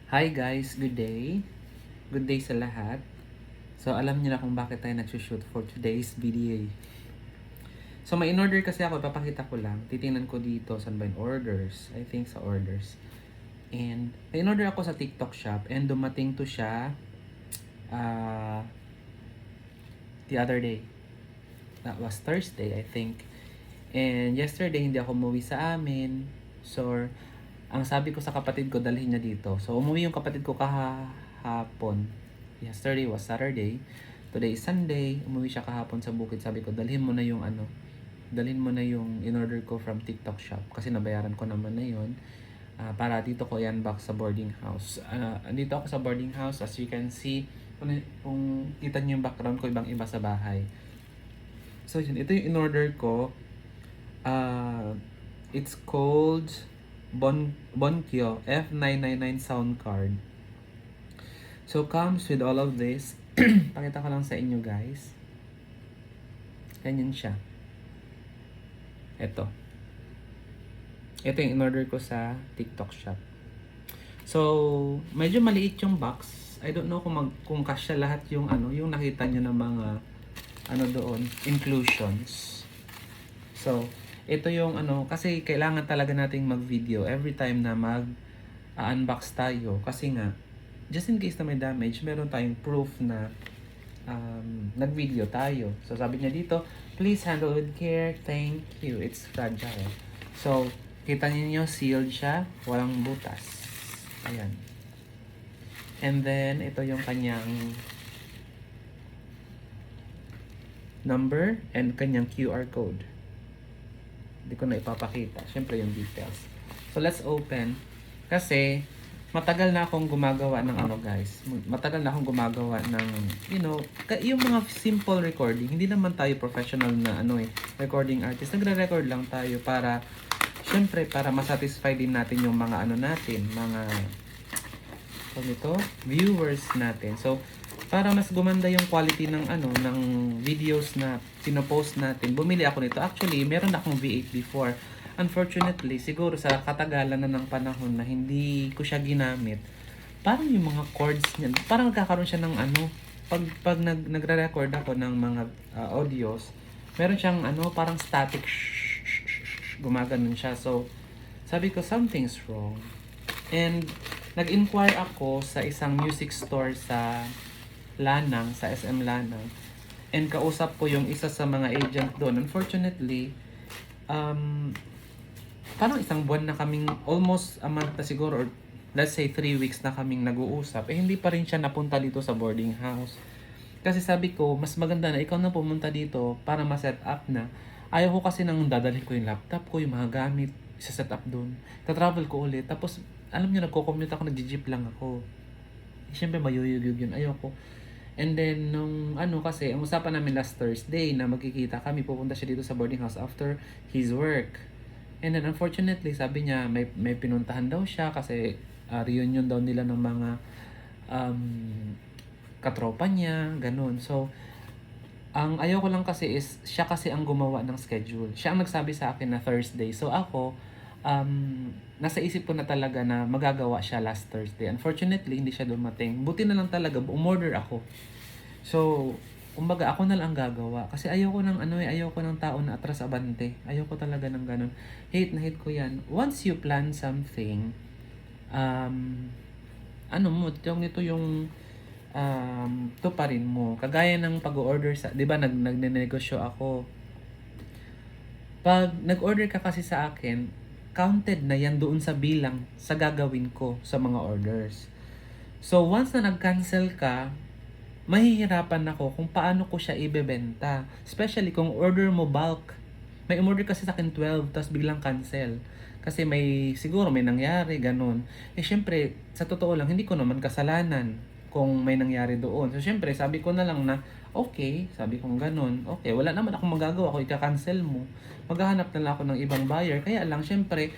Hi guys, good day. Good day sa lahat. So alam niyo na kung bakit tayo nagsushoot for today's video. So may in-order kasi ako, papakita ko lang. Titingnan ko dito saan ba yung orders. I think sa orders. And may in-order ako sa TikTok shop and dumating to siya uh, the other day. That was Thursday, I think. And yesterday hindi ako umuwi sa amin. So ang sabi ko sa kapatid ko, dalhin niya dito. So umuwi yung kapatid ko kahapon. Yesterday was Saturday. Today is Sunday. Umuwi siya kahapon sa bukid. Sabi ko, dalhin mo na yung dalhin mo na yung in-order ko from TikTok shop. Kasi nabayaran ko naman na yun. Para dito ko i-unbox sa boarding house. Andito ako sa boarding house. As you can see, kung kita niyo yung background ko, ibang iba sa bahay. So yun, ito yung in-order ko. It's called Bonkyo F999 sound card. So comes with all of this. Pakita ko lang sa inyo guys. Ganyan siya. Ito yung in-order ko sa TikTok shop. So medyo maliit yung box. I don't know kung kasya lahat yung yung nakita nyo ng mga doon, inclusions. So ito yung kasi kailangan talaga nating mag-video every time na mag-unbox tayo. Kasi nga, just in case na may damage, meron tayong proof na nag-video tayo. So sabi niya dito, please handle with care, thank you. It's fragile. So, kita niyo sealed siya, walang butas. Ayan. And then, ito yung kanyang number and kanyang QR code. Hindi ko na ipapakita. Siyempre yung details. So, let's open. Kasi, matagal na akong gumagawa ng guys. Matagal na akong gumagawa ng, yung mga simple recording. Hindi naman tayo professional na recording artist. Nagre-record lang tayo para, siyempre, para masatisfy din natin yung mga natin, mga, viewers natin. So, para mas gumanda yung quality ng ng videos na pinopost natin, bumili ako nito. Actually, meron akong V8 before. Unfortunately, siguro sa katagalan na ng panahon na hindi ko siya ginamit, parang yung mga chords niya, parang nagkakaroon siya ng pag nagre-record ako ng mga audios, meron siyang parang static gumaganon siya. So, sabi ko, something's wrong. And nag-inquire ako sa isang music store sa Lanang, sa SM Lanang. And kausap ko yung isa sa mga agent doon. Unfortunately, parang isang buwan na kaming, almost a month na siguro, or let's say 3 weeks na kaming nag-uusap, hindi pa rin siya napunta dito sa boarding house. Kasi sabi ko, mas maganda na ikaw na pumunta dito para ma-set up na. Ayaw ko kasi nang dadalhin ko yung laptop ko, yung mga gamit, isa-set up doon. Ta-travel ko ulit. Tapos, alam niyo, nagko-commute ako, nag-jeep lang ako. Siyempre, mayuyug-yug yun. Ayaw ko. And then, nung kasi, ang usapan namin last Thursday na magkikita kami, pupunta siya dito sa boarding house after his work. And then, unfortunately, sabi niya, may pinuntahan daw siya kasi reunion daw nila ng mga katropa niya, ganun. So, ang ayaw ko lang kasi is, siya kasi ang gumawa ng schedule. Siya ang nagsabi sa akin na Thursday. So, ako, nasa isip ko na talaga na magagawa siya last Thursday. Unfortunately, hindi siya dumating. Buti na lang talaga, umorder ako. So, kumbaga ako na lang gagawa. Kasi ayoko ng tao na atras abante. Ayoko talaga ng ganun. Hate na hate ko yan. Once you plan something, ito yung tuparin mo. Kagaya ng pag-order sa, 'di ba nagnenegosyo ako. Pag nag-order ka kasi sa akin, counted na yan doon sa bilang sa gagawin ko sa mga orders. So once na nag-cancel ka, mahihirapan ako kung paano ko siya ibebenta. Especially kung order mo bulk. May umorder kasi sa akin 12, tapos biglang cancel. Kasi siguro may nangyari, ganun. Syempre, sa totoo lang, hindi ko naman kasalanan kung may nangyari doon. So, syempre, sabi ko na lang na, okay, sabi kong ganun. Okay, wala naman akong magagawa kung ika-cancel mo. Maghahanap na lang ako ng ibang buyer. Kaya lang, syempre,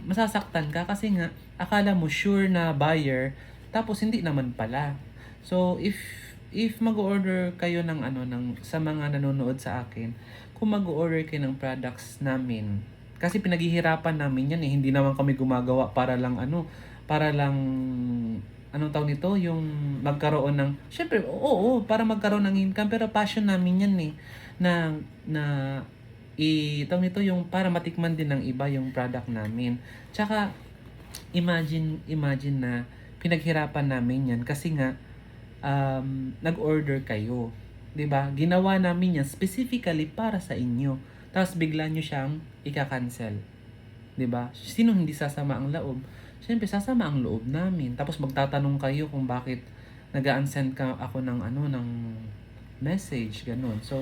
masasaktan ka kasi nga, akala mo sure na buyer, tapos hindi naman pala. So, if mag-order kayo ng sa mga nanonood sa akin, kung mag-order kayo ng products namin, kasi pinaghihirapan namin yan hindi naman kami gumagawa para lang para lang, anong tawag nito, yung magkaroon ng, syempre, oo, para magkaroon ng income, pero passion namin yan eh, na, na, tawag nito, yung para matikman din ng iba yung product namin. Tsaka, imagine na pinaghirapan namin yan kasi nga, nag-order kayo. 'Di ba? Ginawa namin yan specifically para sa inyo. Tapos bigla nyo siyang ika-cancel. 'Di ba? Sino hindi sasama ang loob? Siyempre sasama ang loob namin. Tapos magtatanong kayo kung bakit nag-unsend ka ako ng ng message, ganun. So,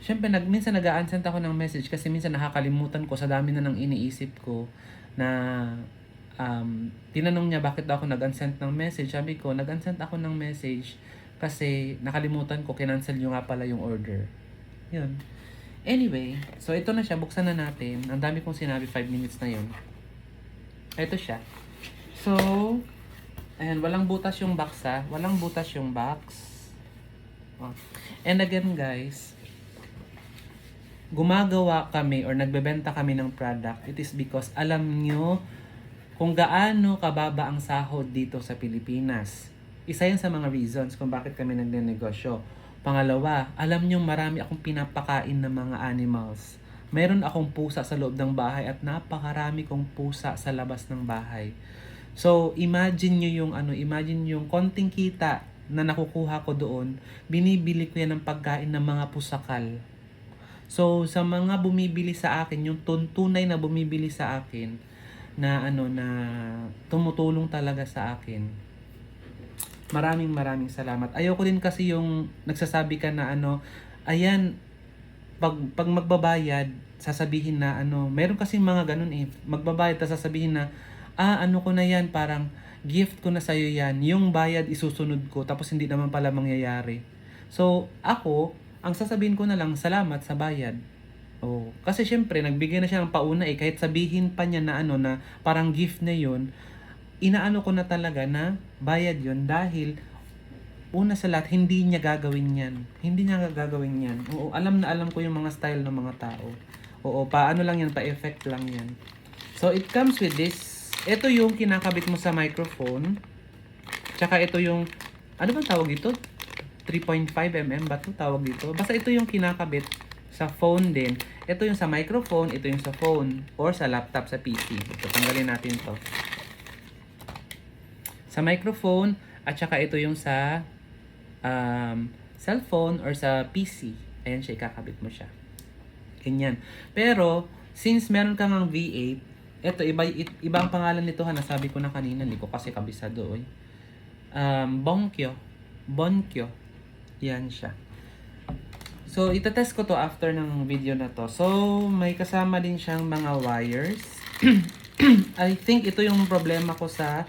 siyempre minsan nag-unsend ako ng message kasi minsan nakakalimutan ko sa dami na ng iniisip ko na tinanong niya bakit ako nag-unsend ng message. Sabi ko, nag-unsend ako ng message kasi nakalimutan ko, kinancel nyo nga pala yung order. Yun. Anyway, so ito na siya, buksan na natin. Ang dami kong sinabi, 5 minutes na yun. Ito siya. So, ayan, walang butas yung box ha. Walang butas yung box. Oh. And again guys, gumagawa kami or nagbebenta kami ng product, it is because alam nyo kung gaano kababa ang sahod dito sa Pilipinas. Isa yan sa mga reasons kung bakit kami nagnenegosyo. Pangalawa, alam nyo marami akong pinapakain ng mga animals. Meron akong pusa sa loob ng bahay at napakarami kong pusa sa labas ng bahay. So, imagine yung konting kita na nakukuha ko doon, binibili ko yan ng pagkain ng mga pusakal. So, sa mga bumibili sa akin, yung tunay na bumibili sa akin, na tumutulong talaga sa akin. Maraming salamat. Ayoko din kasi yung nagsasabi ka na ayan, pag magbabayad, sasabihin na meron kasi mga ganun eh. Magbabayad, tapos sasabihin na, ko na yan, parang gift ko na sa'yo yan. Yung bayad isusunod ko, tapos hindi naman pala mangyayari. So, ako, ang sasabihin ko na lang, salamat sa bayad. Oh, kasi syempre nagbigay na siya ng pauna eh, kahit sabihin pa niya na na parang gift na 'yon, inaano ko na talaga na bayad 'yon dahil una sa lahat hindi niya gagawin 'yan. Hindi niya gagawin 'yan. Oo, alam na alam ko yung mga style ng mga tao. Oo, paano lang 'yan, pa-effect lang 'yan. So it comes with this. Ito yung kinakabit mo sa microphone. Tsaka ito yung bang tawag dito? 3.5 mm ba 'to tawag dito? Basta ito yung kinakabit sa phone din. Ito yung sa microphone, ito yung sa phone or sa laptop, sa PC. Ito, tanggalin natin to. Sa microphone at saka ito yung sa cellphone or sa PC. Ayan siya, ikakabit mo siya. Ganyan. Pero, since meron kang ang V8, ito, iba ang pangalan nito ha, nasabi ko na kanina, hindi ko kasi kabisado eh. Bonkyo. Yan siya. So, itatest ko to after ng video na to. So, may kasama din siyang mga wires. I think ito yung problema ko sa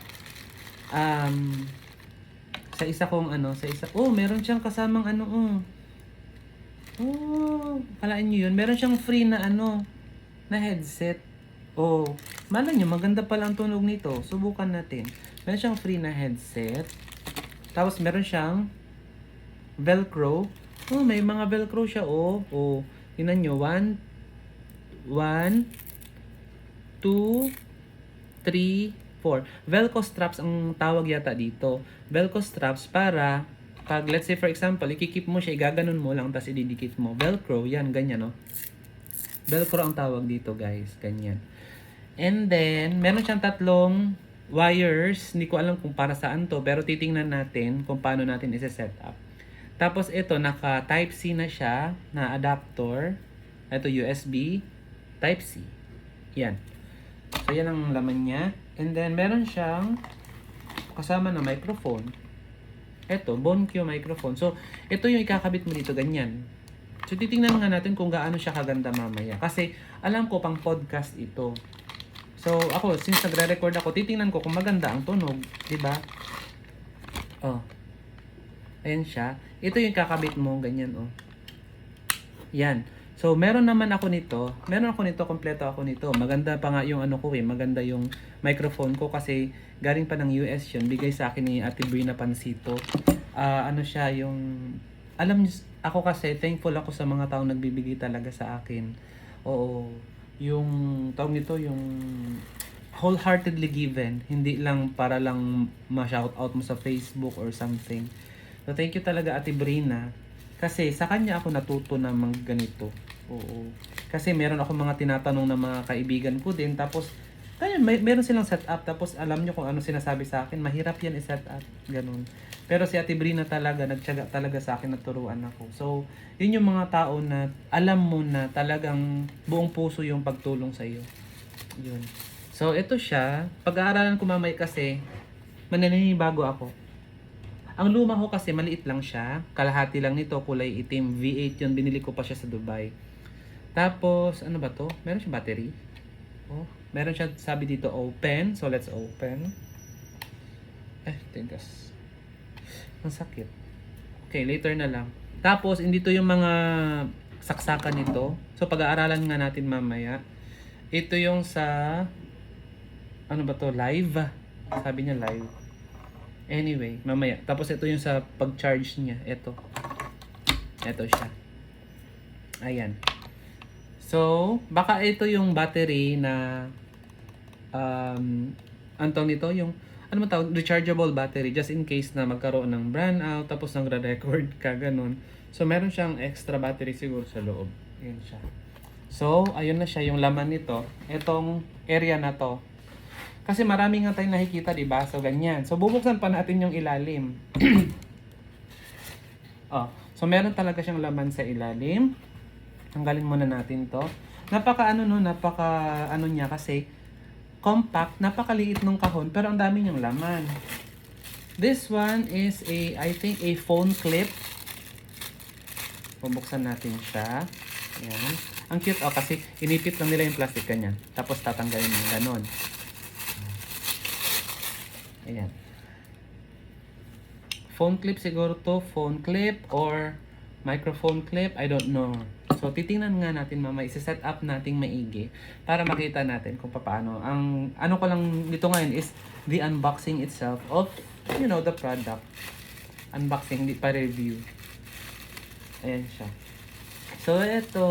isa kong meron siyang kasamang kalaan nyo yun. Meron siyang free na na headset. Malay nyo, maganda pala ang tunog nito. Subukan natin. Meron siyang free na headset. Tapos meron siyang Velcro. May mga Velcro siya, tingnan nyo, 1, 2, 3, 4. Velcro straps ang tawag yata dito. Velcro straps para, pag let's say for example, ikikip mo siya, igaganon mo lang, tapos ididikit mo. Velcro, yan, ganyan, no? Velcro ang tawag dito, guys. Ganyan. And then, meron siyang 3 wires. Hindi ko alam kung para saan to, pero titingnan natin kung paano natin isi-set up. Tapos ito, naka Type-C na siya, na adapter. Ito USB, Type-C. Yan. So, yan ang laman niya. And then, meron siyang kasama na microphone. Ito, Bonkyo microphone. So, ito yung ikakabit mo dito, ganyan. So, titingnan nga natin kung gaano siya kaganda mamaya. Kasi, alam ko, pang podcast ito. So, ako, since nagre-record ako, titingnan ko kung maganda ang tunog. Diba? Ayan siya. Ito yung kakabit mo, ganyan, Yan. So, meron naman ako nito. Kompleto ako nito. Maganda pa nga yung maganda yung microphone ko kasi galing pa ng US yun. Bigay sa akin ni Ate Brina Pansito. Siya yung, alam niyo, ako kasi, thankful ako sa mga taong nagbibigay talaga sa akin. Oo. Yung, tawag nito, yung wholeheartedly given. Hindi lang para lang ma-shoutout mo sa Facebook or something. So, thank you talaga, Ate Brina. Kasi sa kanya ako natuto na ganito. Oo. Kasi meron ako mga tinatanong ng mga kaibigan ko din. Tapos, kaya meron silang setup. Tapos, alam nyo kung ano sinasabi sa akin. Mahirap yan i-set up. Ganun. Pero si Ate Brina talaga, nagtiyaga talaga sa akin, naturuan ako. So, yun yung mga tao na alam mo na talagang buong puso yung pagtulong sa iyo. Yun. So, ito siya. Pag-aaralan ko mamaya kasi, mananinibago ako. Ang luma ko kasi maliit lang siya. Kalahati lang nito, kulay itim. V8 yun. Binili ko pa siya sa Dubai. Tapos, ano ba to? Meron siyang battery. Oh, meron siya, sabi dito, open. So, let's open. Tigas. Ang sakit. Okay, later na lang. Tapos, hindi to yung mga saksakan nito. So, pag-aaralan nga natin mamaya. Ito yung sa, ano ba to? Live. Sabi niya live. Anyway, mamaya. Tapos, ito yung sa pag-charge niya. Ito. Ito siya. Ayan. So, baka ito yung battery na, antong nito, yung, ano mo tawag, rechargeable battery, just in case na magkaroon ng brand out, tapos nagre-record ka, ganun. So, meron siyang extra battery siguro sa loob. Ayan siya. So, ayun na siya, yung laman nito. Itong area na to. Kasi marami nga tayong nakikita, diba? So, ganyan. So, bubuksan pa natin yung ilalim. So, meron talaga siyang laman sa ilalim. Tanggalin muna natin to. Napaka ano niya kasi compact, napakaliit ng kahon, pero ang dami niyang laman. This one is I think a phone clip. Bubuksan natin siya. Ayan. Ang cute kasi inipit lang nila yung plastic kanya. Tapos tatanggalin mo ganon. Ayan. Phone clip siguro to. Phone clip or microphone clip. I don't know. So, titingnan nga natin mamaya, isa-set up nating maigi para makita natin kung paano. Ang ano ko lang dito ngayon is the unboxing itself of, the product. Unboxing, hindi pa review. Ayan siya. So, ito,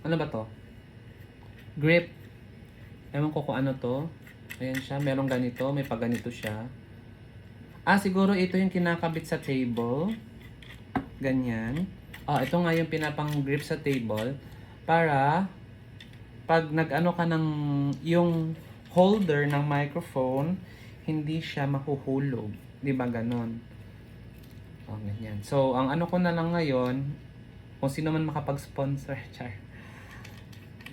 ano ba to? Grip. Ewan ko kung ano to. Ayan siya, merong ganito, may pagganito siya. Siguro ito yung kinakabit sa table. Ganyan. Ito nga yung pinapang grip sa table para pag nag-ano ka ng yung holder ng microphone, hindi siya mahuhulog. Di ba ganon? Ganyan. So, ang ano ko na lang ngayon, kung sino man makapag-sponsor,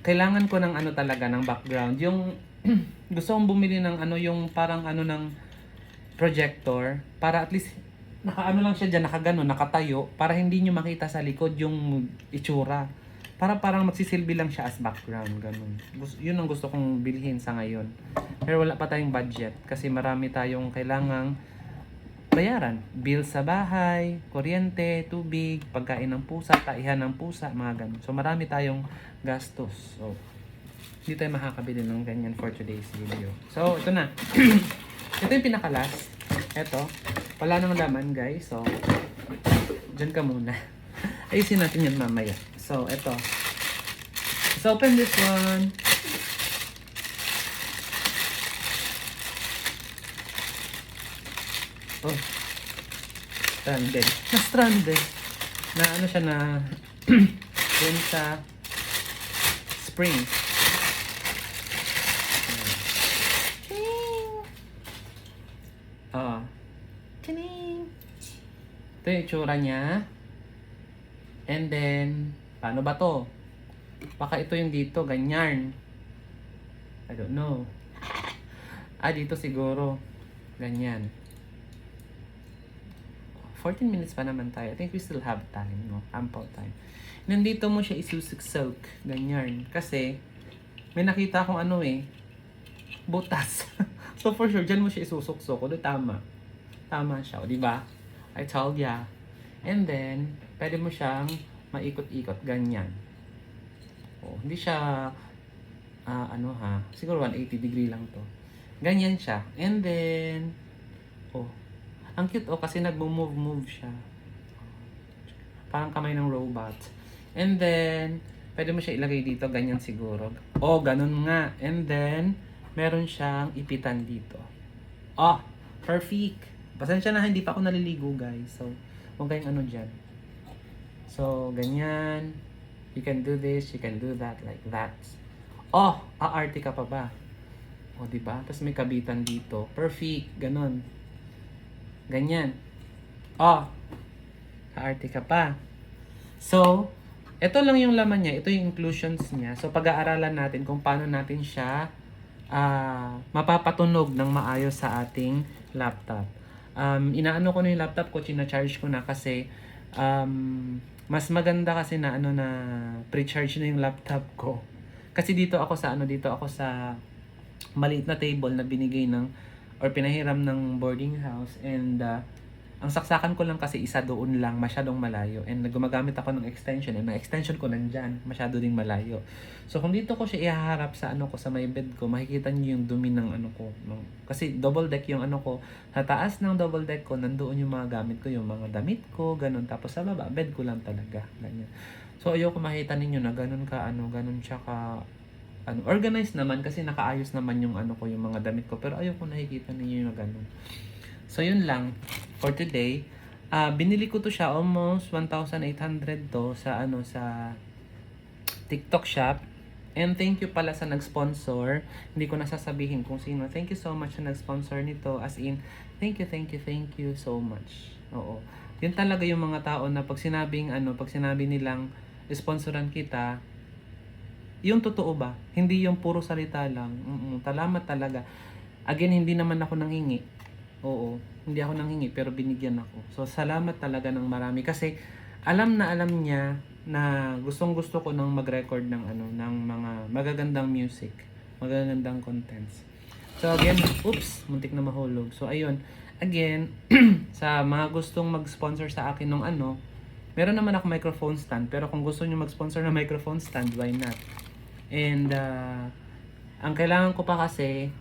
kailangan ko ng ano talaga, ng background. Yung gusto kong bumili ng yung parang ng projector para at least nakaano lang siya dyan, nakagano, nakatayo, para hindi nyo makita sa likod yung itsura. Para parang magsisilbi lang siya as background, ganun. Yun ang gusto kong bilhin sa ngayon. Pero wala pa tayong budget kasi marami tayong kailangang bayaran. Bill sa bahay, kuryente, tubig, pagkain ng pusa, taihan ng pusa, mga ganun. So marami tayong gastos. So, hindi tayo makakabili ng ganyan for today's video. So, ito na. Ito yung pinaka-last. Ito. Wala nang laman, guys. So, dyan ka muna. Ayusin natin yan mamaya. So, ito. Let's open this one. Oh. Stranded. Na-stranded. Na ano siya na dun sa spring. Ito yung itsura niya. And then, paano ba to? Baka ito yung dito, ganyan. I don't know. Dito siguro. Ganyan. 14 minutes pa naman tayo. I think we still have time, no? Ample time. Nandito mo siya isusuk-soak. Ganyan. Kasi, may nakita akong butas. So for sure, dyan mo siya isusuk-sok. O, tama. Tama siya, o, di ba? I told ya. And then, pwede mo siyang maikot-ikot, ganyan. Hindi siya, siguro 180 degree lang to. Ganyan siya. And then, ang cute kasi nagmo-move siya. Parang kamay ng robot. And then, Pwede mo siya ilagay dito, ganyan siguro. O, ganun nga. And then, meron siyang ipitan dito. Oh, perfect. Pasensya na, hindi pa ako naliligo, guys. So, huwag kayong ano dyan. So, ganyan. You can do this, you can do that, like that. Oh, aarte ka pa ba? O, diba? Tapos may kabitan dito. Perfect. Ganon. Ganyan. Oh, aarte ka pa. So, ito lang yung laman niya. Ito yung inclusions niya. So, pag-aaralan natin kung paano natin siya mapapatunog ng maayos sa ating laptop. Inaano ko na yung laptop ko, charge ko na kasi mas maganda kasi na na pre-charge na yung laptop ko. Kasi dito ako sa maliit na table na binigay ng or pinahiram ng boarding house, and ang saksakan ko lang kasi isa doon lang, masyadong malayo, and gumagamit ako ng extension, and ang extension ko nandyan, masyado ding malayo. So kung dito ko siya ihaharap sa ko sa may bed ko, makikita niyo yung dumi ng ko, no? Kasi double deck yung ko, sa taas ng double deck ko nandoon yung mga gamit ko, yung mga damit ko, ganun, tapos sa baba bed ko lang talaga, ganyan. So ayoko makita ninyo na ganun ka ganun siya ka organized naman kasi nakaayos naman yung ko, yung mga damit ko, pero ayoko nakikita ninyo yung ganun. So, yun lang for today. Binili ko to siya almost 1,800 to sa sa TikTok shop. And thank you pala sa nag-sponsor. Hindi ko nasasabihin kung sino. Thank you so much sa nag-sponsor nito. As in, thank you so much. Oo. Yun talaga yung mga tao na pag sinabing pag sinabi nilang sponsoran kita, yung totoo ba? Hindi yung puro salita lang. Salamat talaga. Again, hindi naman ako nanghingi. Oo, hindi ako nanghingi pero binigyan ako. So, salamat talaga ng marami kasi alam niya na gustong-gusto ko nang mag-record ng ng mga magagandang music, magagandang contents. So, again, oops, muntik na mahulog. So, ayun. Again, sa mga gustong mag-sponsor sa akin ng meron naman ako microphone stand, pero kung gusto niyo mag-sponsor ng microphone stand, why not? And ang kailangan ko pa kasi,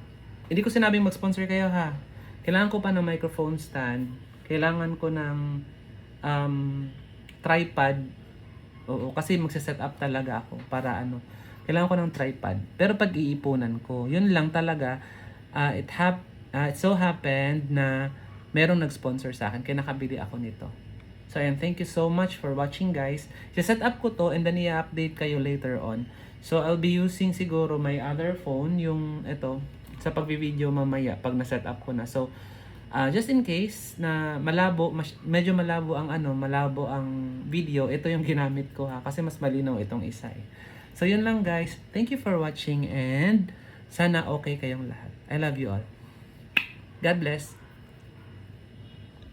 hindi ko sinabing mag-sponsor kayo ha. Kailangan ko pa ng microphone stand. Kailangan ko ng tripod. Oo, kasi magse-set up talaga ako para Kailangan ko ng tripod. Pero pag-iipunan ko, yun lang talaga. It so happened na merong nag-sponsor sa akin. Kaya nakabili ako nito. So, ayan. Thank you so much for watching, guys. I-set up ko to and then i-update kayo later on. So, I'll be using siguro my other phone, yung ito, sa pagbi-video mamaya pag na-set up ko na. So, just in case na medyo malabo ang malabo ang video, ito yung ginamit ko ha kasi mas malinaw itong isa eh. So, yun lang guys. Thank you for watching and sana okay kayong lahat. I love you all. God bless.